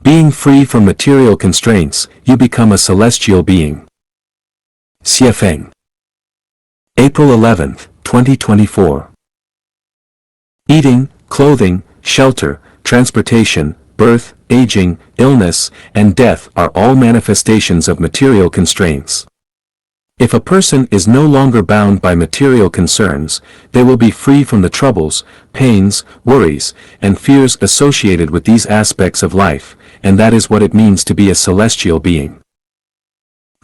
Being free from material constraints, you become a celestial being. Xie Feng. April 11, 2024. Eating, clothing, shelter, transportation, birth, aging, illness, and death are all manifestations of material constraints. If a person is no longer bound by material concerns, they will be free from the troubles, pains, worries, and fears associated with these aspects of life, and that is what it means to be a celestial being.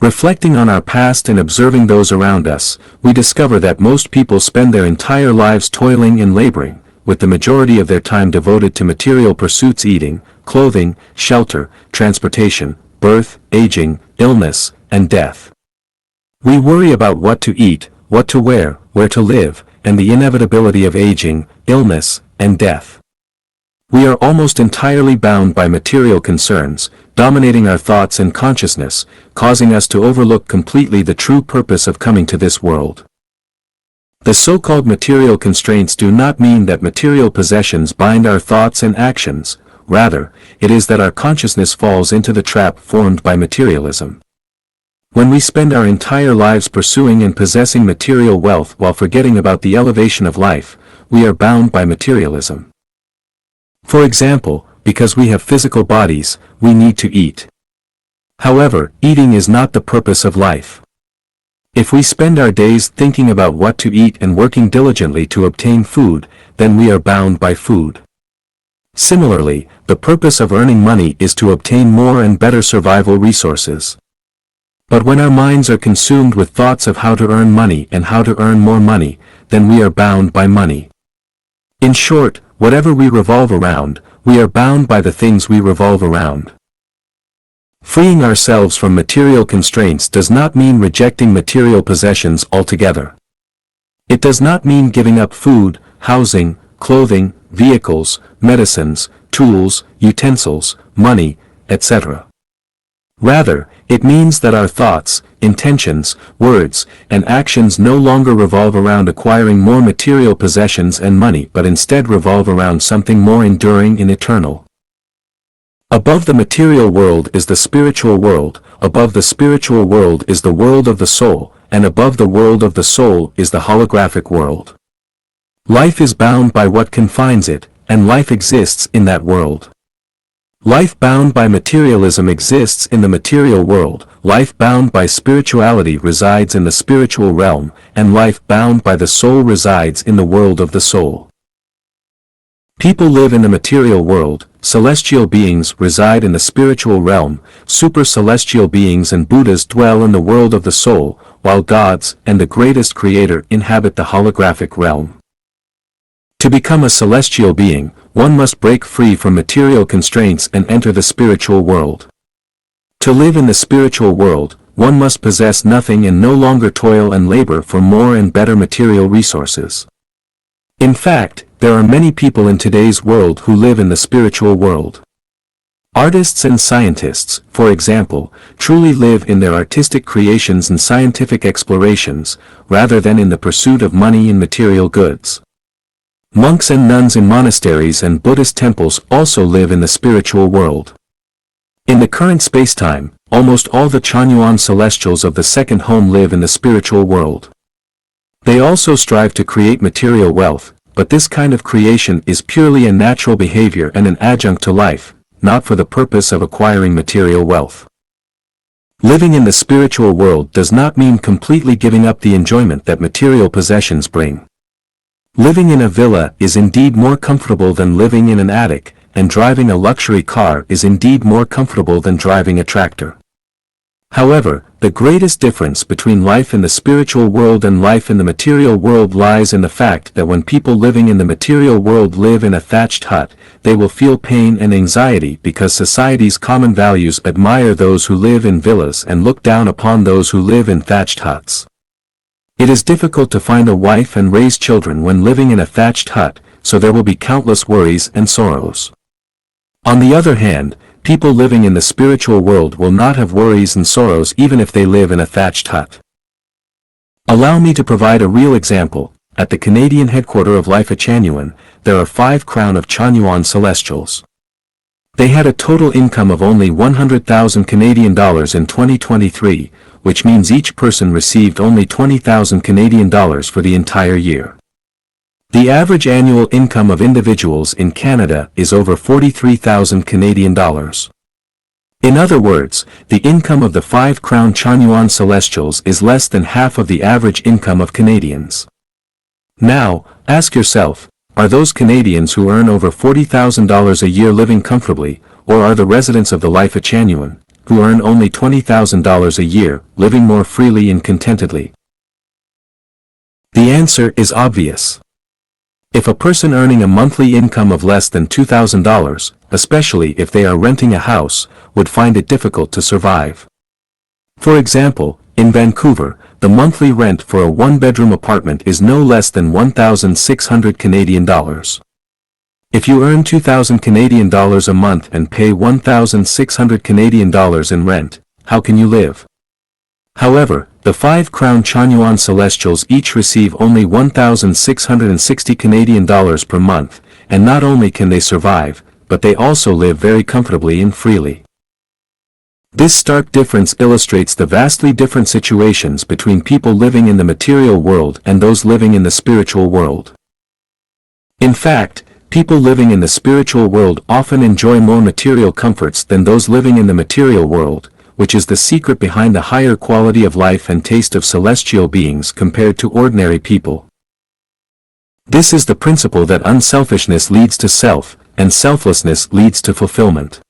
Reflecting on our past and observing those around us, we discover that most people spend their entire lives toiling and laboring, with the majority of their time devoted to material pursuits: eating, clothing, shelter, transportation, birth, aging, illness, and death. We worry about what to eat, what to wear, where to live, and the inevitability of aging, illness, and death. We are almost entirely bound by material concerns, dominating our thoughts and consciousness, causing us to overlook completely the true purpose of coming to this world. The so-called material constraints do not mean that material possessions bind our thoughts and actions, rather, it is that our consciousness falls into the trap formed by materialism. When we spend our entire lives pursuing and possessing material wealth while forgetting about the elevation of life, we are bound by materialism. For example, because we have physical bodies, we need to eat. However, eating is not the purpose of life. If we spend our days thinking about what to eat and working diligently to obtain food, then we are bound by food. Similarly, the purpose of earning money is to obtain more and better survival resources. But when our minds are consumed with thoughts of how to earn money and how to earn more money, then we are bound by money. In short, whatever we revolve around, we are bound by the things we revolve around. Freeing ourselves from material constraints does not mean rejecting material possessions altogether. It does not mean giving up food, housing, clothing, vehicles, medicines, tools, utensils, money, etc. Rather, it means that our thoughts, intentions, words, and actions no longer revolve around acquiring more material possessions and money, but instead revolve around something more enduring and eternal. Above the material world is the spiritual world, above the spiritual world is the world of the soul, and above the world of the soul is the holographic world. Life is bound by what confines it, and life exists in that world. Life bound by materialism exists in the material world, life bound by spirituality resides in the spiritual realm, and life bound by the soul resides in the world of the soul. People live in the material world, celestial beings reside in the spiritual realm, super-celestial beings and Buddhas dwell in the world of the soul, while gods and the greatest creator inhabit the holographic realm. To become a celestial being, one must break free from material constraints and enter the spiritual world. To live in the spiritual world, one must possess nothing and no longer toil and labor for more and better material resources. In fact, there are many people in today's world who live in the spiritual world. Artists and scientists, for example, truly live in their artistic creations and scientific explorations, rather than in the pursuit of money and material goods. Monks and nuns in monasteries and Buddhist temples also live in the spiritual world. In the current space-time, almost all the Chanyuan celestials of the second home live in the spiritual world. They also strive to create material wealth, but this kind of creation is purely a natural behavior and an adjunct to life, not for the purpose of acquiring material wealth. Living in the spiritual world does not mean completely giving up the enjoyment that material possessions bring. Living in a villa is indeed more comfortable than living in an attic, and driving a luxury car is indeed more comfortable than driving a tractor. However, the greatest difference between life in the spiritual world and life in the material world lies in the fact that when people living in the material world live in a thatched hut, they will feel pain and anxiety because society's common values admire those who live in villas and look down upon those who live in thatched huts. It is difficult to find a wife and raise children when living in a thatched hut, so there will be countless worries and sorrows. On the other hand, people living in the spiritual world will not have worries and sorrows even if they live in a thatched hut. Allow me to provide a real example. At the Canadian headquarters of Life at Chanyuan, there are 5 crown of Chanyuan celestials. They had a total income of only 100,000 Canadian dollars in 2023, which means each person received only 20,000 Canadian dollars for the entire year. The average annual income of individuals in Canada is over 43,000 Canadian dollars. In other words, the income of the 5 Crown Chanyuan Celestials is less than half of the average income of Canadians. Now, ask yourself, are those Canadians who earn over $40,000 a year living comfortably, or are the residents of the life at Chanyuan, who earn only $20,000 a year, living more freely and contentedly? The answer is obvious. If a person earning a monthly income of less than $2,000, especially if they are renting a house, would find it difficult to survive. For example, in Vancouver, the monthly rent for a one-bedroom apartment is no less than 1,600 Canadian dollars. If you earn 2,000 Canadian dollars a month and pay 1,600 Canadian dollars in rent, how can you live? However, the 5 Crown Chanyuan Celestials each receive only 1,660 Canadian dollars per month, and not only can they survive, but they also live very comfortably and freely. This stark difference illustrates the vastly different situations between people living in the material world and those living in the spiritual world. In fact, people living in the spiritual world often enjoy more material comforts than those living in the material world, which is the secret behind the higher quality of life and taste of celestial beings compared to ordinary people. This is the principle that unselfishness leads to self, and selflessness leads to fulfillment.